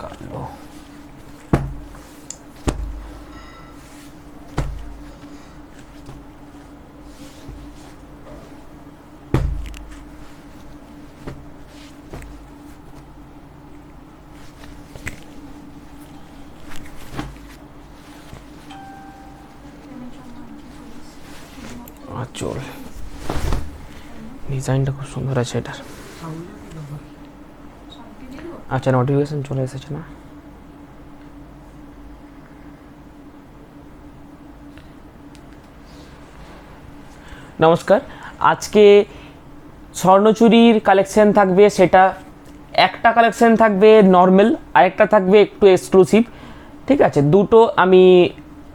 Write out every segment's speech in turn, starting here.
কালো আঁচল, ডিজাইনটা খুব সুন্দর আছে এটার। আচ্ছা, নোটিফিকেশন চলে এসেছে না? নমস্কার, আজকে স্বর্ণচুরির কালেকশন থাকবে, সেটা একটা কালেকশন থাকবে নর্মাল, আরেকটা থাকবে একটু এক্সক্লুসিভ। ঠিক আছে, দুটো আমি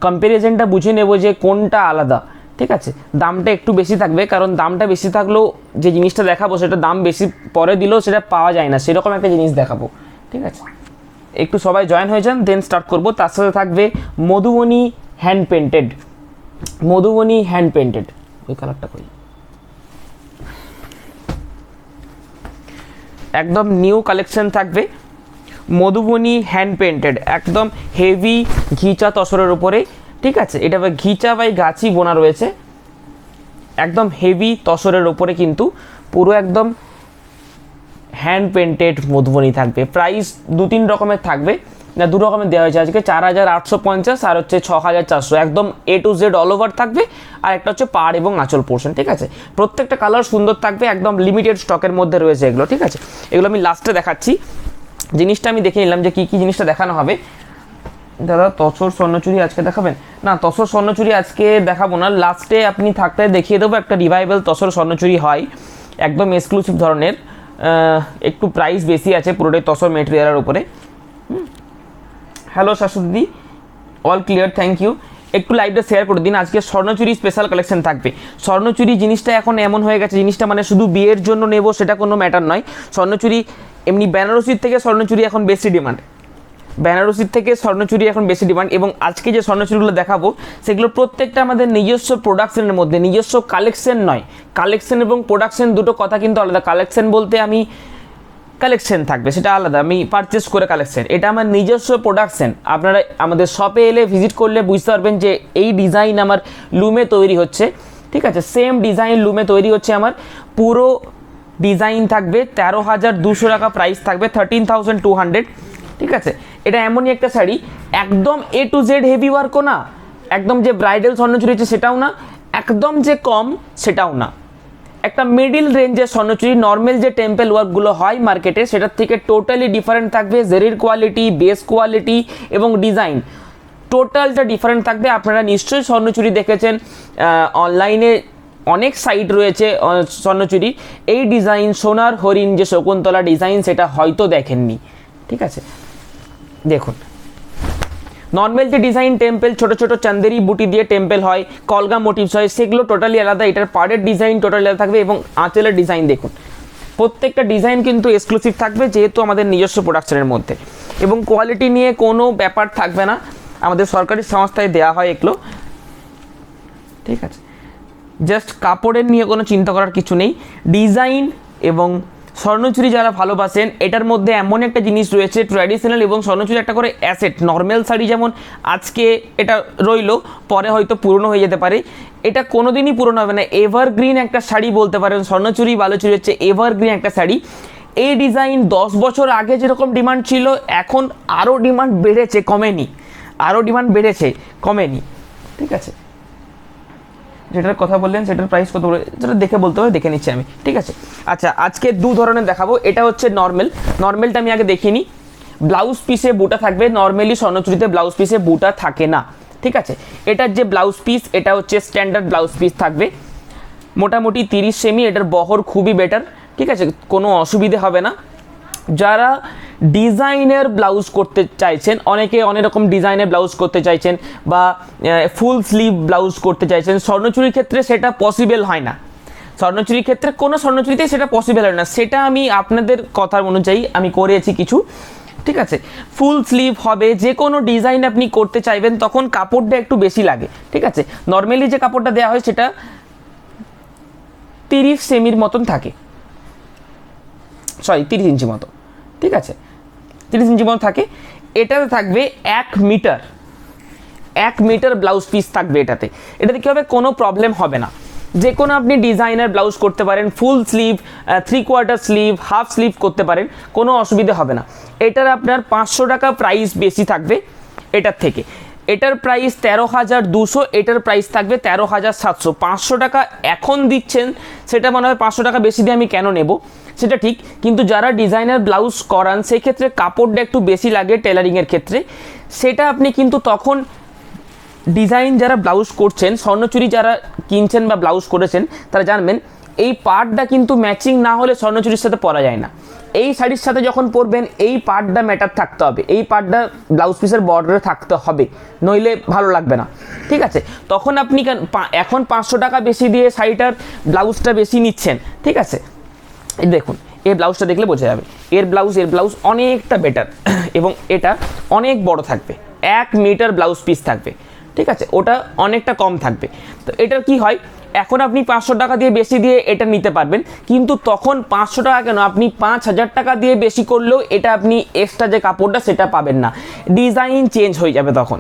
কম্প্যারিজনটা বুঝে নেব যে কোনটা আলাদা। ঠিক আছে, দামটা একটু বেশি থাকবে, কারণ দামটা বেশি থাকলেও যে জিনিসটা দেখাবো সেটা দাম বেশি পরে দিলেও সেটা পাওয়া যায় না, সেরকম একটা জিনিস দেখাবো। ঠিক আছে, একটু সবাই জয়েন হয়ে যান, দেন স্টার্ট করব। তার সাথে থাকবে Madhubani hand painted, Madhubani hand painted. ওই কালারটা করি, একদম নিউ কালেকশন থাকবে, মধুবনী হ্যান্ড পেন্টেড, একদম হেভি ঘিচা তসরের উপরে। ঠিক আছে, এটা ঘিচা বাই গাছি বোনা রয়েছে, একদম হেভি তসরের ওপরে, কিন্তু পুরো একদম হ্যান্ড পেন্টেড মধুবনী থাকবে। প্রাইস দু তিন রকমের থাকবে, না দু রকমের দেওয়া হয়েছে আজকে, 4850 আর হচ্ছে 6400, একদম A to Z all over থাকবে। আর একটা হচ্ছে পাড় এবং আঁচল পোর্শন। ঠিক আছে, প্রত্যেকটা কালার সুন্দর থাকবে, একদম লিমিটেড স্টকের মধ্যে রয়েছে এগুলো। ঠিক আছে, এগুলো আমি লাস্টে দেখাচ্ছি। জিনিসটা আমি দেখে নিলাম যে কী কী জিনিসটা দেখানো হবে। দাদা তসর স্বর্ণচুরি আজকে দেখাবেন? না, তসর স্বর্ণচুরি আজকে দেখাবো না, লাস্টে আপনি থাকতে দেখিয়ে দেবো একটা রিভাইভাল তসর স্বর্ণচুরি হয়, একদম এক্সক্লুসিভ ধরনের, একটু প্রাইস বেশি আছে, পুরোটাই তসর মেটেরিয়ালের উপরে। হ্যালো শাশুদি, অল ক্লিয়ার, থ্যাংক ইউ। একটু লাইভটা শেয়ার করে দিন, আজকে স্বর্ণচুরি স্পেশাল কালেকশন থাকবে। স্বর্ণচুরি জিনিসটা এখন এমন হয়ে গেছে, জিনিসটা মানে শুধু বিয়ের জন্য নেব সেটা কোনো ম্যাটার নয়। স্বর্ণচুরি এমনি বেনারসির থেকে স্বর্ণচুরি এখন বেশি ডিমান্ড, বেনারসির থেকে স্বর্ণচুরি এখন বেশি ডিমান্ড। এবং আজকে যে স্বর্ণচুরিগুলো দেখাবো সেগুলো প্রত্যেকটা আমাদের নিজস্ব প্রোডাকশনের মধ্যে, নিজস্ব কালেকশন নয়। কালেকশন এবং প্রোডাকশন দুটো কথা কিন্তু আলাদা। কালেকশন বলতে আমি কালেকশন থাকবে সেটা আলাদা, আমি পারচেস করে কালেকশন, এটা আমার নিজস্ব প্রোডাকশন। আপনারা আমাদের শপে এলে ভিজিট করলে বুঝতে পারবেন যে এই ডিজাইন আমার লুমে তৈরি হচ্ছে। ঠিক আছে, সেম ডিজাইন লুমে তৈরি হচ্ছে আমার, পুরো ডিজাইন থাকবে 13,200 টাকা প্রাইস থাকবে, 13,200। ঠিক আছে, এটা এমনই একটা শাড়ি, একদম A to Z হেভি ওয়ার্কও না, একদম যে ব্রাইডাল স্বর্ণচুরি আছে সেটাও না, একদম যে কম সেটাও না, একটা মিডিল রেঞ্জের স্বর্ণচুরি। নর্মাল যে টেম্পল ওয়ার্কগুলো হয় মার্কেটে সেটার থেকে টোটালি ডিফারেন্ট থাকবে। জেরির কোয়ালিটি, বেস কোয়ালিটি এবং ডিজাইন টোটালটা ডিফারেন্ট থাকবে। আপনারা নিশ্চয়ই স্বর্ণচুরি দেখেছেন, অনলাইনে অনেক সাইট রয়েছে স্বর্ণচুরি। এই ডিজাইন সোনার হরিণ যে শকুন্তলা ডিজাইন সেটা হয়তো দেখেননি। ঠিক আছে, দেখুন নর্মাল যে ডিজাইন টেম্পল, ছোট ছোট চান্দেরি বুটি দিয়ে টেম্পল হয়, কলগা মোটিভস হয়, সেগুলো টোটালি আলাদা। এটার পাড়ের ডিজাইন টোটালি আলাদা থাকবে এবং আঁচলের ডিজাইন দেখুন, প্রত্যেকটা ডিজাইন কিন্তু এক্সক্লুসিভ থাকবে যেহেতু আমাদের নিজস্ব প্রোডাকশনের মধ্যে। এবং কোয়ালিটি নিয়ে কোনো ব্যাপার থাকবে না, আমাদের সরকারি সংস্থায় দেওয়া হয় এগুলো। ঠিক আছে, জাস্ট কাপড়ের নিয়ে কোনো চিন্তা করার কিছু নেই। ডিজাইন এবং স্বর্ণচুরি যারা ভালোবাসেন, এটার মধ্যে এমন একটা জিনিস রয়েছে ট্র্যাডিশনাল এবং স্বর্ণচুরি একটা করে অ্যাসেট। নর্মাল শাড়ি যেমন আজকে এটা রইলো, পরে হয়তো পুরনো হয়ে যেতে পারে, এটা কোনোদিনই পুরনো হবে না, এভারগ্রিন একটা শাড়ি বলতে পারেন। স্বর্ণচুরি বালুচুরি হচ্ছে এভারগ্রিন একটা শাড়ি। এই ডিজাইন 10 বছর আগে যেরকম ডিমান্ড ছিল, এখন আরও ডিমান্ড বেড়েছে, কমেনি, আরও ডিমান্ড বেড়েছে, কমেনি। ঠিক আছে, যেটার কথা বললেন সেটার প্রাইস কত বলে যেটা দেখে বলতে হবে, দেখে নিচ্ছি আমি। ঠিক আছে, আচ্ছা আজকে দু ধরনের দেখাবো। এটা হচ্ছে নর্মাল, নর্মালটা আমি আগে দেখিনি। ব্লাউজ পিসে বুটা থাকবে, নর্মালি স্বর্ণচুরিতে ব্লাউজ পিসে বুটা থাকে না। ঠিক আছে, এটার যে ব্লাউজ পিস এটা হচ্ছে স্ট্যান্ডার্ড ব্লাউজ পিস থাকবে, মোটামুটি 30 সেমি। এটার বহর খুবই বেটার। ঠিক আছে, কোনো অসুবিধে হবে না। যারা ডিজাইনের ব্লাউজ করতে চাইছেন, অনেকে অনেক রকম ডিজাইনের ব্লাউজ করতে চাইছেন বা ফুল স্লিভ ব্লাউজ করতে চাইছেন, স্বর্ণচুরির ক্ষেত্রে সেটা পসিবল হয় না। স্বর্ণচুরির ক্ষেত্রে কোনো স্বর্ণচুরিতেই সেটা পসিবল হয় না, সেটা আমি আপনাদের কথার অনুযায়ী আমি করেছি কিছু। ঠিক আছে, ফুল স্লিভ হবে, যে কোনো ডিজাইন আপনি করতে চাইবেন তখন কাপড়টা একটু বেশি লাগে। ঠিক আছে, নর্মালি যে কাপড়টা দেওয়া হয় সেটা 30 সেমির মতন থাকে, সরি 30 ইঞ্চি মতো। ঠিক আছে, 30 ইঞ্চি মতো থাকে। এটাতে থাকবে 1 মিটার, 1 মিটার ব্লাউজ পিস থাকবে এটাতে। এটাতে কী হবে, কোনো প্রবলেম হবে না, যে কোনো আপনি ডিজাইনার ব্লাউজ করতে পারেন, full sleeve, 3/4 sleeve, half sleeve করতে পারেন, কোনো অসুবিধা হবে না। এটার আপনার 500 টাকা প্রাইস বেশি থাকবে এটার থেকে। এটার প্রাইস 13,200, এটার প্রাইস থাকবে 13,700। 500 টাকা এখন দিচ্ছেন, সেটা মনে হয় 500 টাকা বেশি দিয়ে আমি কেন নেব, সেটা ঠিক, কিন্তু যারা ডিজাইনার ব্লাউজ করান সেই ক্ষেত্রে কাপড়টা একটু বেশি লাগে টেলারিংয়ের ক্ষেত্রে, সেটা আপনি কিন্তু তখন ডিজাইন যারা ব্লাউজ করছেন, স্বর্ণচুরি যারা কিনছেন বা ব্লাউজ করেছেন তারা জানবেন এই পার্টটা কিন্তু ম্যাচিং না হলে স্বর্ণচুরির সাথে পরা যায় না। এই শাড়ির সাথে যখন পরবেন এই পার্টটা ম্যাটার থাকতে হবে, এই পার্টটা ব্লাউজ পিসের বর্ডারে থাকতে হবে, নইলে ভালো লাগবে না। ঠিক আছে, তখন আপনি এখন 500 টাকা বেশি দিয়ে শাড়িটার ব্লাউজটা বেশি নিচ্ছেন। ঠিক আছে, এই দেখুন, এই ব্লাউজটা দেখলে বোঝা যাবে এর ব্লাউজ অনেকটা বেটার এবং এটা অনেক বড় থাকবে, 1 মিটার ব্লাউজ পিস থাকবে। ঠিক আছে, ওটা অনেকটা কম থাকবে। তো এটার কি হয়, এখন আপনি 500 টাকা দিয়ে বেশি দিয়ে এটা নিতে পারবেন, কিন্তু তখন 500 টাকা কেন, আপনি 5,000 টাকা দিয়ে বেশি করলেও এটা আপনি এক্সট্রা যে কাপড়টা সেটা পাবেন না, ডিজাইন চেঞ্জ হয়ে যাবে তখন।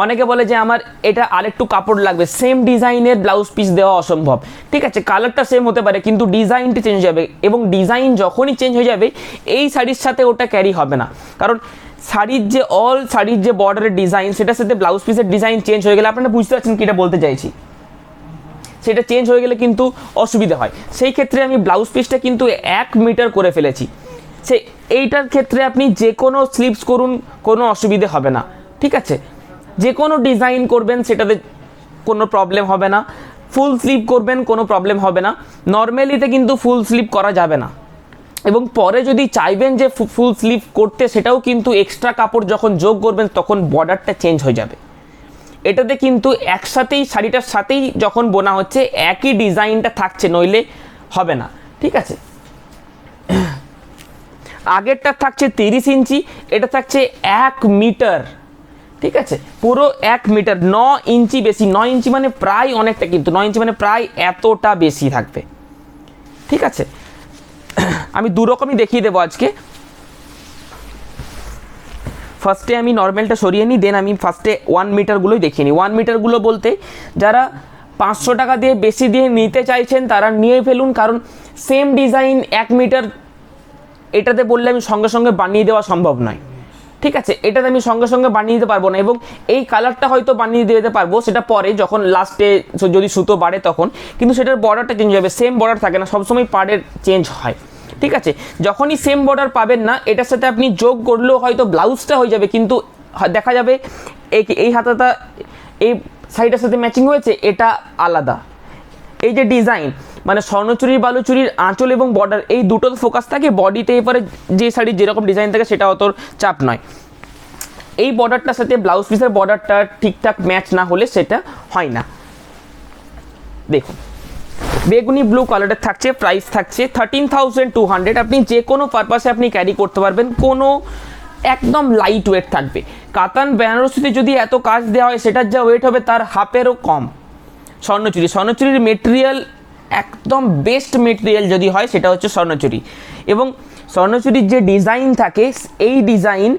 অনেকে বলে যে আমার এটা আরেকটু কাপড় লাগবে, সেম ডিজাইনের ব্লাউজ পিস দেওয়া অসম্ভব। ঠিক আছে, কালারটা সেম হতে পারে কিন্তু ডিজাইনটা চেঞ্জ হয়ে যাবে, এবং ডিজাইন যখনই চেঞ্জ হয়ে যাবে এই শাড়ির সাথে ওটা ক্যারি হবে না। কারণ শাড়ির যে শাড়ির যে বর্ডারের ডিজাইন, সেটার সাথে ব্লাউজ পিসের ডিজাইন চেঞ্জ হয়ে গেলে, আপনারা বুঝতে পারছেন কি এটা বলতে চাইছি, সেটা চেঞ্জ হয়ে গেলে কিন্তু অসুবিধা হয়। সেই ক্ষেত্রে আমি ব্লাউজ পিসটা কিন্তু 1 মিটার করে ফেলেছি। এইটার ক্ষেত্রে আপনি যে কোনো স্লিভস করুন, কোনো অসুবিধে হবে না। ঠিক আছে, যে কোনো ডিজাইন করবেন সেটাতে কোনো প্রবলেম হবে না, ফুল স্লিভ করবেন কোনো প্রবলেম হবে না। নর্মালিতে কিন্তু ফুল স্লিভ করা যাবে না, এবং পরে যদি চাইবেন যে ফুল স্লিভ করতে, সেটাও কিন্তু এক্সট্রা কাপড় যখন যোগ করবেন তখন বর্ডারটা চেঞ্জ হয়ে যাবে। এটাতে কিন্তু একসাথেই শাড়িটার সাথেই যখন বোনা হচ্ছে একই ডিজাইনটা থাকছে, নইলে হবে না। ঠিক আছে, আগেরটা থাকছে 30 ইঞ্চি, এটা থাকছে 1 মিটার। ঠিক আছে, পুরো 1 মিটার, 9 ইঞ্চি বেশি। 9 ইঞ্চি মানে প্রায় অনেকটা, কিন্তু 9 ইঞ্চি মানে প্রায় এতটা বেশি থাকবে। ঠিক আছে, আমি দু রকমই দেখিয়ে দেবো আজকে। ফার্স্টে আমি নর্মালটা সরিয়ে নিই, দেন আমি ফার্স্টে 1 মিটারগুলোই দেখিয়ে নিই। 1 মিটারগুলো বলতে যারা 500 টাকা দিয়ে বেশি দিয়ে নিতে চাইছেন তারা নিয়ে ফেলুন, কারণ সেম ডিজাইন 1 মিটার এটাতে বললে আমি সঙ্গে সঙ্গে বানিয়ে দেওয়া সম্ভব নয়। ঠিক আছে, এটাতে আমি সঙ্গে সঙ্গে বানিয়ে দিতে পারবো না, এবং এই কালারটা হয়তো বানিয়ে দিতে পারবো সেটা পরে যখন লাস্টে যদি সুতো বাড়ে তখন, কিন্তু সেটার বর্ডারটা চেঞ্জ হবে, সেম বর্ডার থাকে না, সবসময় পাড়ের চেঞ্জ হয়। ঠিক আছে, যখনই সেম বর্ডার পাবেন না, এটার সাথে আপনি যোগ করলেও হয়তো ব্লাউজটা হয়ে যাবে, কিন্তু দেখা যাবে এই হাতাটা এই শাড়িটার সাথে ম্যাচিং হয়েছে, এটা আলাদা। এই যে ডিজাইন, মানে স্বর্ণচুরির বালুচুরির আঁচল এবং বর্ডার এই দুটোর ফোকাস থাকে, বডিতে এরপরে যে শাড়ির যেরকম ডিজাইন থাকে সেটা অত চাপ নয়। এই বর্ডারটার সাথে ব্লাউজ পিসের বর্ডারটা ঠিকঠাক ম্যাচ না হলে সেটা হয় না। দেখুন, বেগুনি ব্লু কালারের থাকছে, প্রাইস থাকছে 13,200। আপনি যে কোনো পারপাসে আপনি ক্যারি করতে পারবেন, কোনো একদম লাইট ওয়েট থাকবে। কাতান বেনারসিতে যদি এত কাজ দেওয়া হয়, সেটার যা ওয়েট হবে তার হাফেরও কম। স্বর্ণচুরির মেটেরিয়াল একদম বেস্ট মেটেরিয়াল যদি হয় সেটা হচ্ছে স্বর্ণচুরি, এবং স্বর্ণচুরির যে ডিজাইন থাকে এই ডিজাইন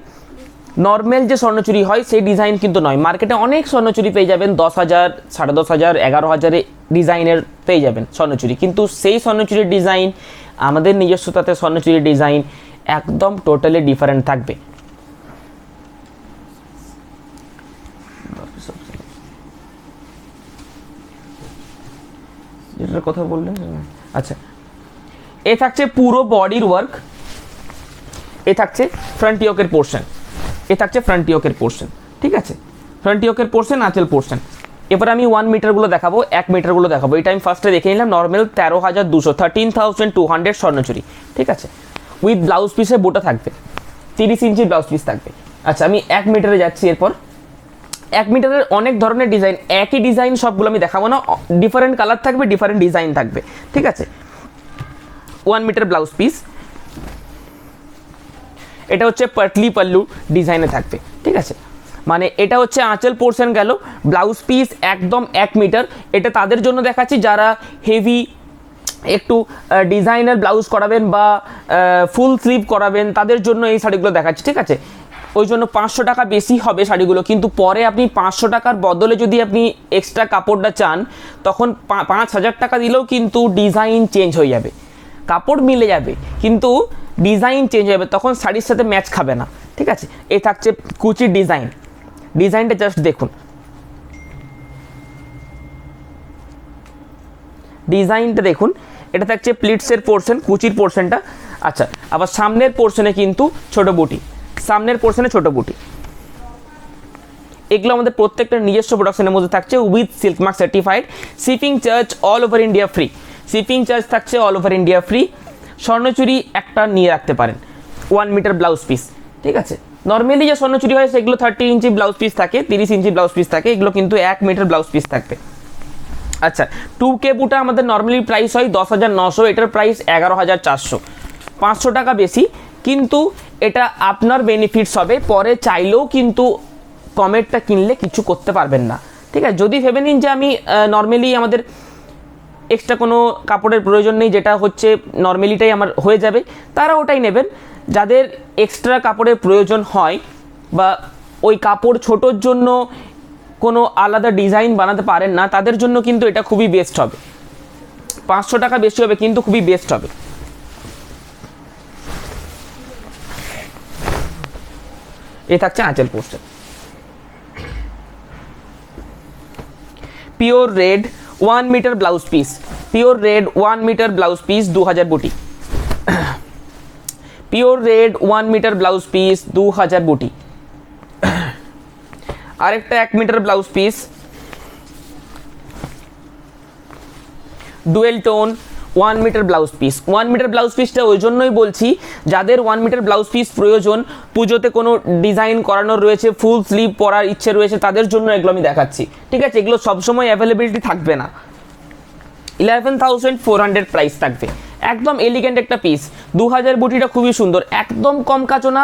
নর্মাল যে স্বর্ণচুরি হয় সেই ডিজাইন কিন্তু নয়। মার্কেটে অনেক স্বর্ণচুরি পেয়ে যাবেন 10,000, 10,500, 11,000 ডিজাইনের পেয়ে যাবেন স্বর্ণচুরি, কিন্তু সেই স্বর্ণচুরির ডিজাইন আমাদের নিজস্বতাতে স্বর্ণচুরির ডিজাইন একদম টোটালি ডিফারেন্ট থাকবে। যেটার কথা বললেন, আচ্ছা, এ থাকছে পুরো বডির ওয়ার্ক, এ থাকছে ফ্রন্ট ইয়োকের পোর্শন, এ থাকছে ফ্রন্ট ইয়োকের পোর্শন। ঠিক আছে, ফ্রন্ট ইয়োকের পোর্শন, আঁচল পোর্শন। এবার আমি 1 মিটারগুলো দেখাবো, 1 মিটারগুলো দেখাবো। এটা আমি ফার্স্টে দেখে নিলাম, নর্মাল 13,200, 13,200 স্বর্ণচুরি। ঠিক আছে, উইথ ব্লাউজ পিসে বোটা থাকবে, 30 ইঞ্চির ব্লাউজ পিস থাকবে। আচ্ছা, আমি 1 মিটারে যাচ্ছি। এরপর 1 মিটারের অনেক ধরনের ডিজাইন, একই ডিজাইন সবগুলো আমি দেখাবো না, ডিফারেন্ট কালার থাকবে, ডিফারেন্ট ডিজাইন থাকবে। ঠিক আছে, 1 মিটার ব্লাউজ পিস, এটা হচ্ছে পাটলি পাল্লু ডিজাইনে থাকবে। ঠিক আছে, মানে এটা হচ্ছে আঁচল পোর্শন গেল, ব্লাউজ পিস একদম 1 মিটার। এটা তাদের জন্য দেখাচ্ছি যারা হেভি একটু ডিজাইনার ব্লাউজ করাবেন বা ফুল স্লিভ করাবেন, তাদের জন্য এই শাড়িগুলো দেখাচ্ছি, ঠিক আছে। ওই জন্য 500 টাকা বেশি হবে শাড়িগুলো, কিন্তু পরে আপনি 500 টাকার বদলে যদি আপনি এক্সট্রা কাপড়টা চান, তখন 5,000 টাকা দিলেও কিন্তু ডিজাইন চেঞ্জ হয়ে যাবে, কাপড় মিলে যাবে কিন্তু ডিজাইন চেঞ্জ হয়ে যাবে, তখন শাড়ির সাথে ম্যাচ খাবে না, ঠিক আছে। এই থাকছে কুচির ডিজাইন, ডিজাইনটা জাস্ট দেখুন, ডিজাইনটা দেখুন, এটা থাকছে প্লিটসের পোর্শন, কুচির পোর্শনটা। আচ্ছা, আবার সামনের পোর্শনে কিন্তু ছোট বুটি, সামনের পোর্শনে ছোট বুটি। এগুলো আমাদের প্রত্যেকটা নিজস্ব প্রোডাকশনের মধ্যে থাকছে, with silk mark certified, shipping charge all over India free, shipping charge থাকছে all over India free. Swarnachari একটা নিয়ে রাখতে পারেন, 1 মিটার ব্লাউজ পিস, ঠিক আছে। নর্মালি যে স্বর্ণচুরি হয় সেগুলো 30 ইঞ্চি ব্লাউজ পিস থাকে, 30 ইঞ্চি ব্লাউজ পিস থাকে, এগুলো কিন্তু 1 মিটার ব্লাউজ পিস থাকবে। আচ্ছা, 2K বুটা আমাদের নর্মালি প্রাইস হয় 10,900, এটার প্রাইস 11,400, 500 টাকা বেশি, কিন্তু এটা আপনার বেনিফিটস হবে, পরে চাইলেও কিন্তু কমেরটা কিনলে কিছু করতে পারবেন না, ঠিক আছে। যদি ভেবে নিন যে আমি নর্মালি আমাদের এক্সট্রা কোনো কাপড়ের প্রয়োজন নেই, যেটা হচ্ছে নর্মালিটাই আমার হয়ে যাবে, তারা ওটাই নেবেন। যাদের এক্সট্রা কাপড়ের প্রয়োজন হয় বা ওই কাপড় ছোটোর জন্য কোনো আলাদা ডিজাইন বানাতে পারেন না, তাদের জন্য কিন্তু এটা খুবই বেস্ট হবে। 500 টাকা বেশি হবে কিন্তু খুবই বেস্ট হবে। এ থাকছে আঁচল poster, pure red 1 metre blouse piece, pure red 1 metre blouse piece 2000 বুটি, pure red 1 metre blouse piece 2000 বুটি। আরেকটা 1 metre blouse piece, dual tone 1 metre blouse piece. 1 metre blouse পিসটা ওই জন্যই বলছি, যাদের 1 মিটার ব্লাউজ পিস প্রয়োজন, পুজোতে কোনো ডিজাইন করানোর রয়েছে, ফুল স্লিভ পরার ইচ্ছে রয়েছে, তাদের জন্য এগুলো আমি দেখাচ্ছি, ঠিক আছে। এগুলো সবসময় অ্যাভেলেবিলিটি থাকবে না। 11,400 প্রাইস থাকবে, একদম এলিগেন্ট একটা পিস। 2000 বুটিটা খুবই সুন্দর, একদম কম কাজও না,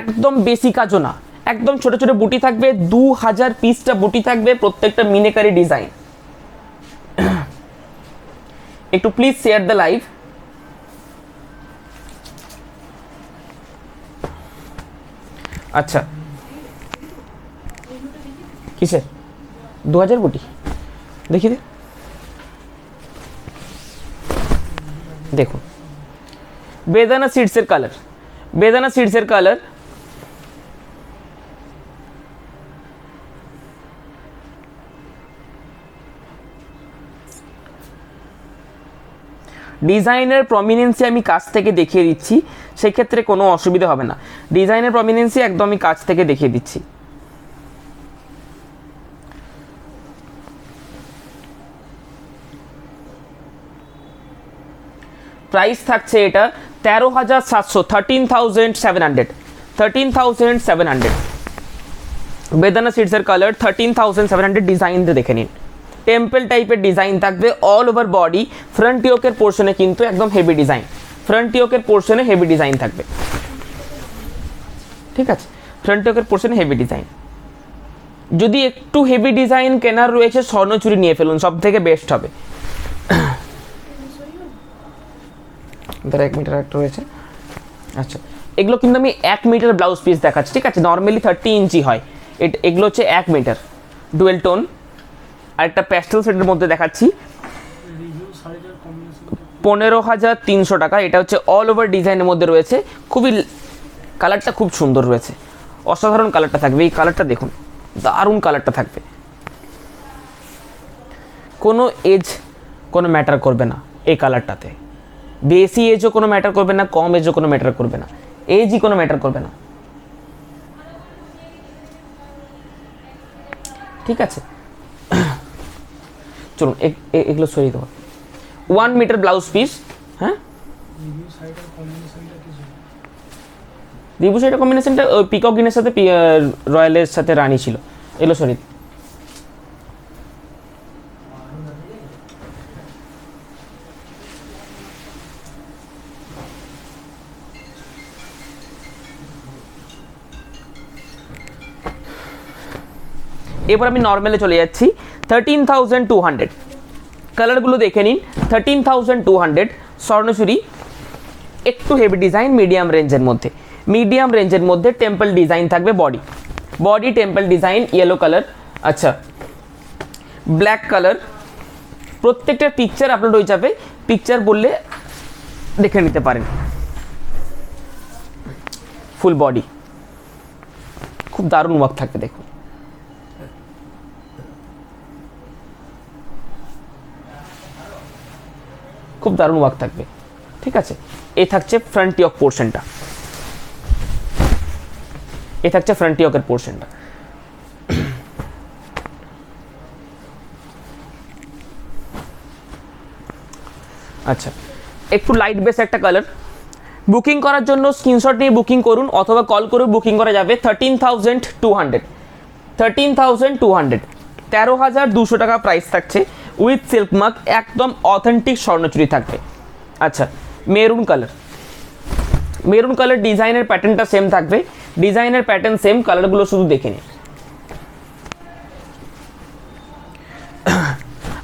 একদম বেশি কাজও না, একদম ছোট ছোট বুটি থাকবে, 2000 পিসটা বুটি থাকবে, প্রত্যেকটা মিনেকারি ডিজাইন। একটু প্লিজ শেয়ার দ্য লাইভ। আচ্ছা, কিসের 2000 বুটি দেখি দে, দেখুন বেদানা সিডসের কালার, বেদানা সিডসের কালার, ডিজাইনের প্রমিনেন্সি আমি কাছ থেকে দেখিয়ে দিচ্ছি, সেক্ষেত্রে কোনো অসুবিধা হবে না। ডিজাইনের প্রমিনেন্সি একদম আমি কাছ থেকে দেখিয়ে দিচ্ছি। প্রাইস থাকছে এটা 13,700, 13,700, 13,700। বেদানা সিডসের কালার 13,700, ডিজাইনটা দেখে নিন, টেম্পল টাইপের ডিজাইন থাকবে অল ওভার বডি। ফ্রন্ট ইয়োকের পোর্শনে কিন্তু একদম হেভি ডিজাইন, ফ্রন্ট ইয়োকের পোর্শনে হেভি ডিজাইন থাকবে, ঠিক আছে। ফ্রন্ট ইয়োকের পোর্শনে হেভি ডিজাইন। যদি একটু হেভি ডিজাইন কেনার রয়েছে, স্বর্ণচুরি নিয়ে ফেলুন, সব থেকে বেস্ট হবে। ধর 1 মিটার একটা রয়েছে। আচ্ছা, এগুলো কিন্তু আমি 1 মিটার ব্লাউজ পিস দেখাচ্ছি, ঠিক আছে। নর্মালি 30 ইঞ্চি হয়, এগুলো হচ্ছে 1 মিটার ডুয়েল টোন। আরেকটা প্যাস্টেল সেটের মধ্যে দেখাচ্ছি, 15,300 টাকা। এটা হচ্ছে অল ওভার ডিজাইনের মধ্যে রয়েছে, খুবই কালারটা খুব সুন্দর রয়েছে, অসাধারণ কালারটা থাকবে। এই কালারটা দেখুন, দারুণ কালারটা থাকবে। কোনো এজ কোনো ম্যাটার করবে না এই কালারটাতে, বেশি এজও কোনো ম্যাটার করবে না, কম এজও কোনো ম্যাটার করবে না, এজই কোনো ম্যাটার করবে না, ঠিক আছে। চলুন এগুলো সরিয়ে দেবো। 1 মিটার ব্লাউজ পিস, হ্যাঁ রিভু সাইডের কম্বিনেশনটা ওই পিকক গ্রিনের সাথে রয়্যালের সাথে রানী ছিল, এগুলো সরিয়ে। এবার আমি নর্মালে চলে যাচ্ছি, 13,200, কালারগুলো দেখে নিন। 13,200 স্বর্ণচুরি, একটু হেভি ডিজাইন, মিডিয়াম রেঞ্জের মধ্যে টেম্পল ডিজাইন থাকবে, body temple design, yellow colour. আচ্ছা, ব্ল্যাক কালার, প্রত্যেকটা পিকচার আপলোড হয়ে যাবে, পিকচার বললে দেখে নিতে পারেন। ফুল বডি, খুব দারুণ ওয়ার্ক থাকবে, দেখুন। খুব দারুণ ওয়ার্ক থাকবে, ঠিক আছে। এই থাকছে ফ্রন্ট ইয়ক পোর্শনটা, পোর্শনটা। আচ্ছা, একটু লাইট বেস একটা কালার। বুকিং করার জন্য স্ক্রিনশট নিয়ে বুকিং করুন অথবা কল করে বুকিং করা যাবে। 13,200, 13,200 টাকা প্রাইস থাকছে, উইথ সিল্ক মার্ক, একদম অথেন্টিক স্বর্ণচুরি থাকবে। আচ্ছা, মেরুন কালার, ডিজাইনের প্যাটার্নটা সেম থাকবে, কালারগুলো শুধু দেখে নিন।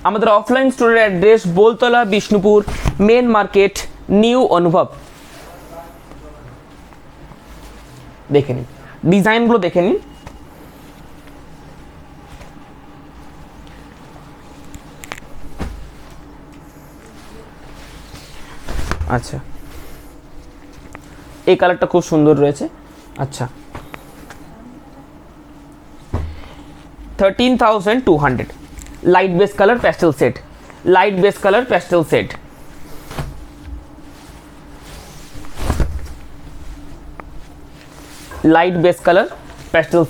আমাদের অফলাইন স্টোরের address Boltala, Bishnupur, main market, new Anubhav. দেখে নিন ডিজাইনগুলো, দেখে নিন। আচ্ছা, এই কালারটা খুব সুন্দর রয়েছে। আচ্ছা, 13,200, light base colour pastel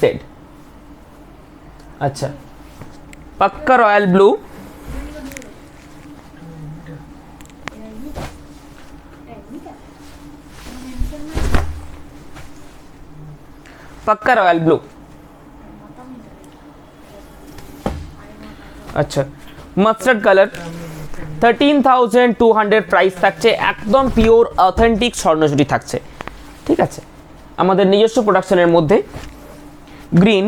set, আচ্ছা, পাক্কা রয়্যাল ব্লু, আচ্ছা, মাস্টার্ড কালার, 13,200 প্রাইস থাকছে, একদম পিওর অথেন্টিক স্বর্ণচুরি থাকছে, ঠিক আছে। আমাদের নিজস্ব প্রোডাকশনের মধ্যে। গ্রিন,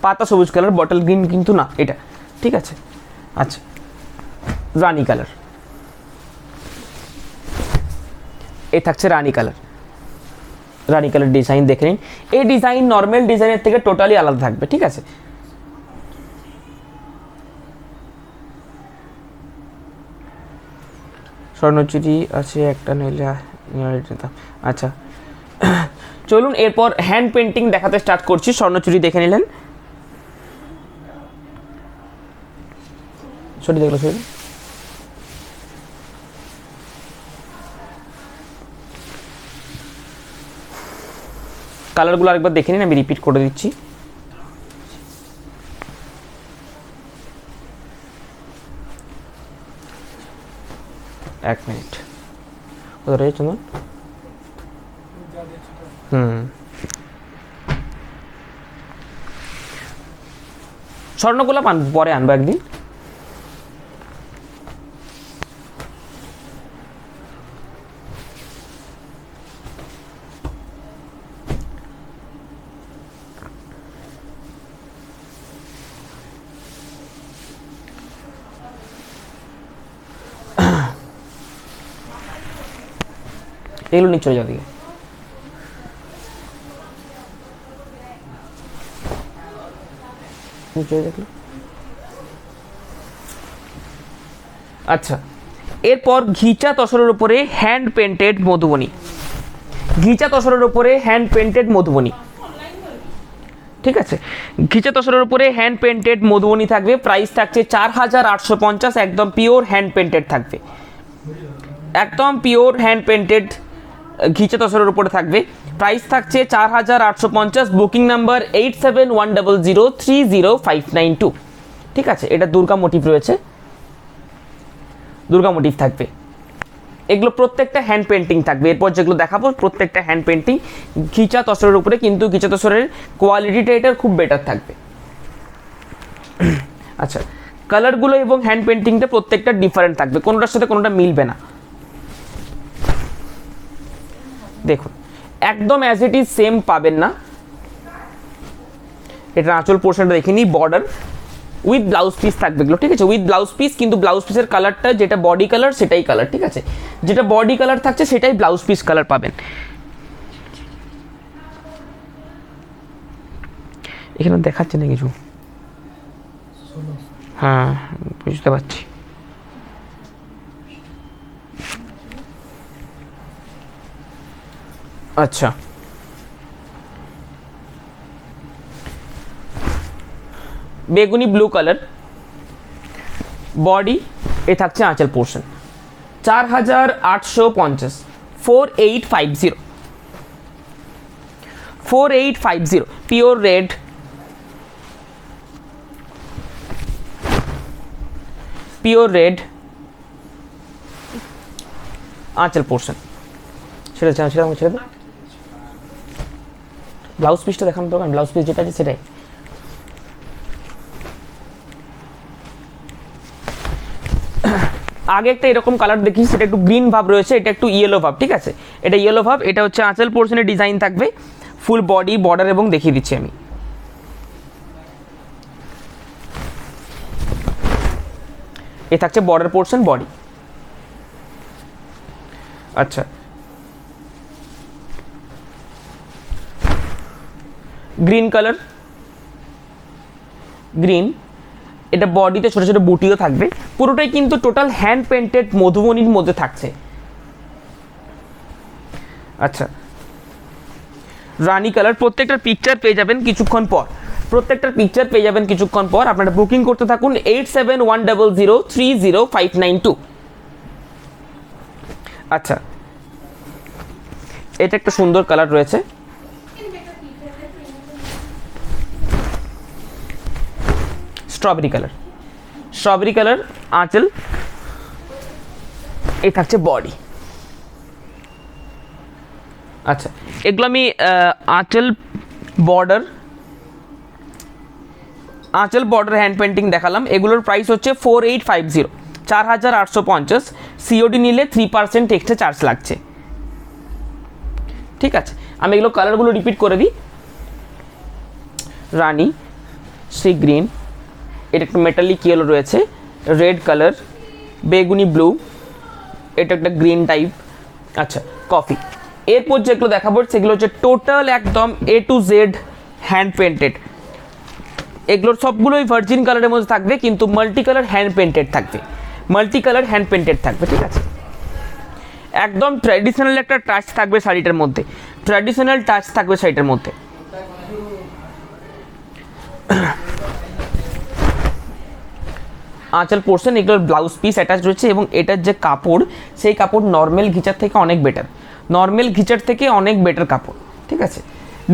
পাতা সবুজ কালার, বটল গ্রিন কিন্তু না এটা, ঠিক আছে। আচ্ছা, রানী কালার, এই থাকছে রানী কালার ডিজাইন দেখে নিন। এই ডিজাইন নর্মাল ডিজাইনের থেকে টোটালি আলাদা থাকবে, ঠিক আছে। স্বর্ণচুরি আছে একটা, নিলে আচ্ছা, চলুন এরপর হ্যান্ড পেন্টিং দেখাতে স্টার্ট করছি। স্বর্ণচুরি দেখে নিলেন, ছবি দেখলো, কালারগুলো আরেকবার দেখে নিন, আমি রিপিট করে দিচ্ছি। এক মিনিট, কোথায় রয়েছে চন্দন? স্বর্ণগোলাপ পরে আনবো একদিন। এগুলো নিয়ে চলে যাও দিকে। দেখলো, আচ্ছা। এরপর ঘিচা তসরের উপরে হ্যান্ড পেন্টেড মধুবনী, ঠিক আছে। ঘিচা তসরের উপরে হ্যান্ড পেন্টেড মধুবনী থাকবে, প্রাইস থাকছে 4,850, একদম পিওর হ্যান্ড পেন্টেড থাকবে, ঘিচা তসরের উপরে থাকবে, প্রাইস থাকছে 4,850। বুকিং নাম্বার 8710030592, ঠিক আছে। এটা দুর্গা মোটিভ রয়েছে, থাকবে। এগুলো প্রত্যেকটা হ্যান্ড পেন্টিং থাকবে। এরপর যেগুলো দেখাবো প্রত্যেকটা হ্যান্ড পেন্টিং ঘিচা তসরের উপরে, কিন্তু ঘিচা তসরের কোয়ালিটিটা এটার খুব বেটার থাকবে। আচ্ছা, কালারগুলো এবং হ্যান্ড পেন্টিংটা প্রত্যেকটা ডিফারেন্ট থাকবে, কোনোটার সাথে কোনোটা মিলবে না। দেখুন একদম অ্যাজ ইট ইজ সেম পাবেন না, এটা আঁচল পোর্শনটা দেখে নিই, বর্ডার উইথ ব্লাউজ পিস থাকবে এগুলো, ঠিক আছে, উইথ ব্লাউজ পিস, কিন্তু ব্লাউজ পিসের কালারটা যেটা বডি কালার সেটাই কালার, ঠিক আছে, যেটা বডি কালার থাকছে সেটাই ব্লাউজ পিস কালার পাবেন। এখানে দেখাচ্ছে না কিছু, হ্যাঁ বুঝতে পারছি। আচ্ছা বেগুনি ব্লু কালার, বডি এ থাকছে আঁচল portion, 4850, 4850, 4850, pure red, pure red আঁচল পোর্শন, সেটা ছেড়ে দাও, ব্লাউজ পিসটা দেখানোর দরকার, ব্লাউজ পিস যেটা আছে সেটাই। আগে একটা এরকম কালার দেখি, সেটা একটু গ্রিন ভাব রয়েছে, এটা একটু ইয়েলো ভাব, ঠিক আছে, এটা ইয়েলো ভাব, এটা হচ্ছে আঁচল পোর্শনের ডিজাইন থাকবে, ফুল বডি বর্ডার এবং দেখিয়ে দিচ্ছি আমি। এ থাকছে বর্ডার পোর্শন, বডি। আচ্ছা গ্রিন কালার, গ্রিন, এটা বডিতে ছোট ছোট বুটিও থাকবে, পুরোটাই কিন্তু টোটাল হ্যান্ড পেন্টেড মধুবনীর মধ্যে থাকছে। আচ্ছা রানী কালার, প্রত্যেকটার পিকচার পেয়ে যাবেন কিছুক্ষণ পর, প্রত্যেকটার পিকচার পেয়ে যাবেন কিছুক্ষণ পর, আপনারা বুকিং করতে থাকুন 8710030592। আচ্ছা এটা একটা সুন্দর কালার রয়েছে, স্ট্রবেরি কালার, স্ট্রবেরি কালার আঁচল, এই থাকছে বডি। আচ্ছা এগুলো আমি আঁচল বর্ডার, আঁচল বর্ডার হ্যান্ড পেন্টিং দেখালাম, এগুলোর প্রাইস হচ্ছে 4850, 4850, সিওডি নিলে 3% এক্সট্রা চার্জ লাগছে, ঠিক আছে। আমি এগুলো কালারগুলো রিপিট করে দিই, রানী, সি গ্রিন, এটা একটা মেটালিক ইয়েলো রয়েছে, রেড কালার, বেগুনি ব্লু, এটা একটা গ্রিন টাইপ, আচ্ছা কফি। এরপর যেগুলো দেখাবো সেগুলো হচ্ছে টোটাল একদম A to Z hand painted, এগুলোর সবগুলোই ভার্জিন কালারের মধ্যে থাকবে, কিন্তু মাল্টি কালার হ্যান্ড পেন্টেড থাকবে, মাল্টি কালার হ্যান্ড পেন্টেড থাকবে, ঠিক আছে। একদম ট্র্যাডিশনাল একটা টাচ থাকবে শাড়িটার মধ্যে, ট্র্যাডিশনাল টাচ থাকবে শাড়িটার মধ্যে। আঁচল পোর্শন, এগুলোর ব্লাউজ পিস অ্যাটাচ রয়েছে, এবং এটার যে কাপড় সেই কাপড় নর্মাল ঘিচার থেকে অনেক বেটার, নর্মাল ঘিচার থেকে অনেক বেটার কাপড়, ঠিক আছে।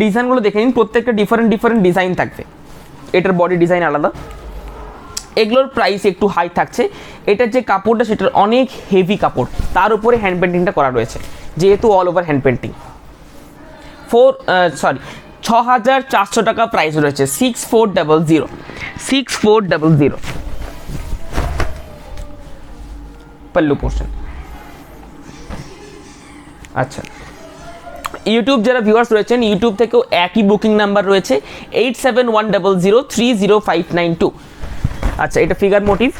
ডিজাইনগুলো দেখে নিন, প্রত্যেকটা ডিফারেন্ট ডিফারেন্ট ডিজাইন থাকবে, এটার বডি ডিজাইন আলাদা, এগুলোর প্রাইস একটু হাই থাকছে, এটার যে কাপড়টা সেটার অনেক হেভি কাপড়, তার উপরে হ্যান্ড পেন্টিংটা করা রয়েছে, যেহেতু অল ওভার হ্যান্ড পেন্টিং। 6400 টাকা প্রাইস রয়েছে, 6400, 6400 পল্লু পোর্শন। আচ্ছা ইউটিউব যারা ভিউয়ার্স রয়েছেন, ইউটিউব থেকেও একই বুকিং নাম্বার রয়েছে 8710030592। আচ্ছা এটা ফিগার মোটিভ,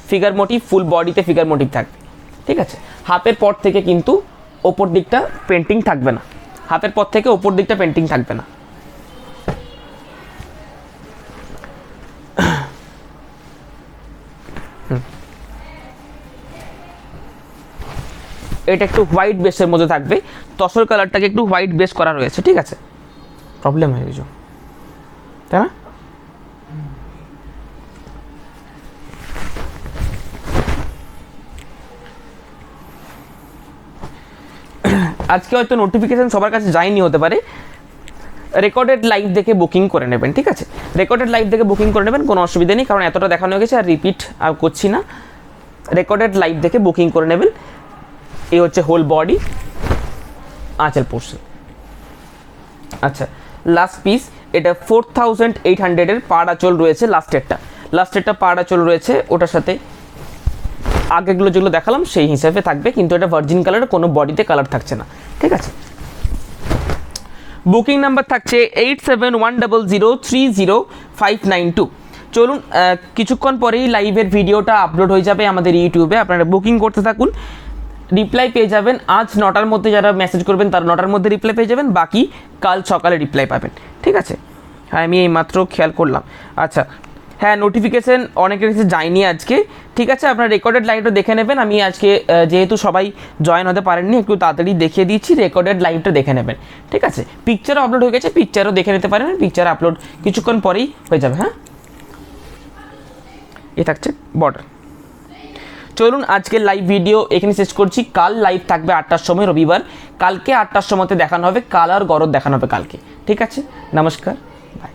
ফিগার মোটিভ ফুল বডিতে ফিগার মোটিভ থাকবে, ঠিক আছে। হাতের পর থেকে কিন্তু ওপর দিকটা পেন্টিং থাকবে না, হাতের পর থেকে ওপর দিকটা পেন্টিং থাকবে না। এটা একটু হোয়াইট বেসের মধ্যে থাকবে, তসর কালারটাকে একটু হোয়াইট বেস করা রয়েছে, ঠিক আছে। প্রবলেম হয়ে গেছে তাই না? আজকে হয়তো নোটিফিকেশন সবার কাছে যায়নি হতে পারে, রেকর্ডেড লাইভ দেখে বুকিং করে নেবেন, ঠিক আছে। রেকর্ডেড লাইভ দেখে বুকিং করে নেবেন, কোনো অসুবিধা নেই, কারণ এতটা দেখানো হয়ে গেছে আর রিপিট আর করছি না। রেকর্ডেড লাইভ দেখে বুকিং করে নেবেন। এই হচ্ছে হোল বডি, আঁচল পোর্শন। আচ্ছা লাস্ট পিস, এটা 4800 পাড় আঁচল রয়েছে, লাস্টেরটা পাড় আঁচল রয়েছে, ওটার সাথে আগেগুলো যেগুলো দেখালাম সেই হিসাবে থাকবে, কিন্তু এটা ভার্জিন কালার, কোনো বডিতে কালার থাকছে না। ঠিক আছে। বুকিং নাম্বার থাকছে 8710030592। চলুন কিছুক্ষণ পরেই লাইভের ভিডিওটা আপলোড হয়ে যাবে আমাদের ইউটিউবে, আপনারা বুকিং করতে থাকুন, রিপ্লাই পেয়ে যাবেন। আজ 9টার মধ্যে যারা মেসেজ করবেন তারা 9টার মধ্যে রিপ্লাই পেয়ে যাবেন, বাকি কাল সকালে রিপ্লাই পাবেন। ঠিক আছে, হ্যাঁ আমি এইমাত্র খেয়াল করলাম। আচ্ছা হ্যাঁ, নোটিফিকেশান অনেকের কাছে যায়নি আজকে। ঠিক আছে, আপনার রেকর্ডেড লাইভটা দেখে নেবেন। আমি আজকে যেহেতু সবাই জয়েন হতে পারেননি, একটু তাড়াতাড়ি দেখিয়ে দিচ্ছি, রেকর্ডেড লাইভটা দেখে নেবেন। ঠিক আছে, পিকচারও আপলোড হয়ে গেছে, পিকচারও দেখে নিতে পারেন, পিকচার আপলোড কিছুক্ষণ পরেই হয়ে যাবে। হ্যাঁ, এ থাকছে বর্ডার। চলুন আজকের লাইভ ভিডিও এখানে শেষ করছি। কাল লাইভ থাকবে 8টার সময়, রবিবার। কালকে 8টার সময়তে দেখানো হবে, কালার গরদ দেখানো হবে কালকে। ঠিক আছে, নমস্কার, বাই।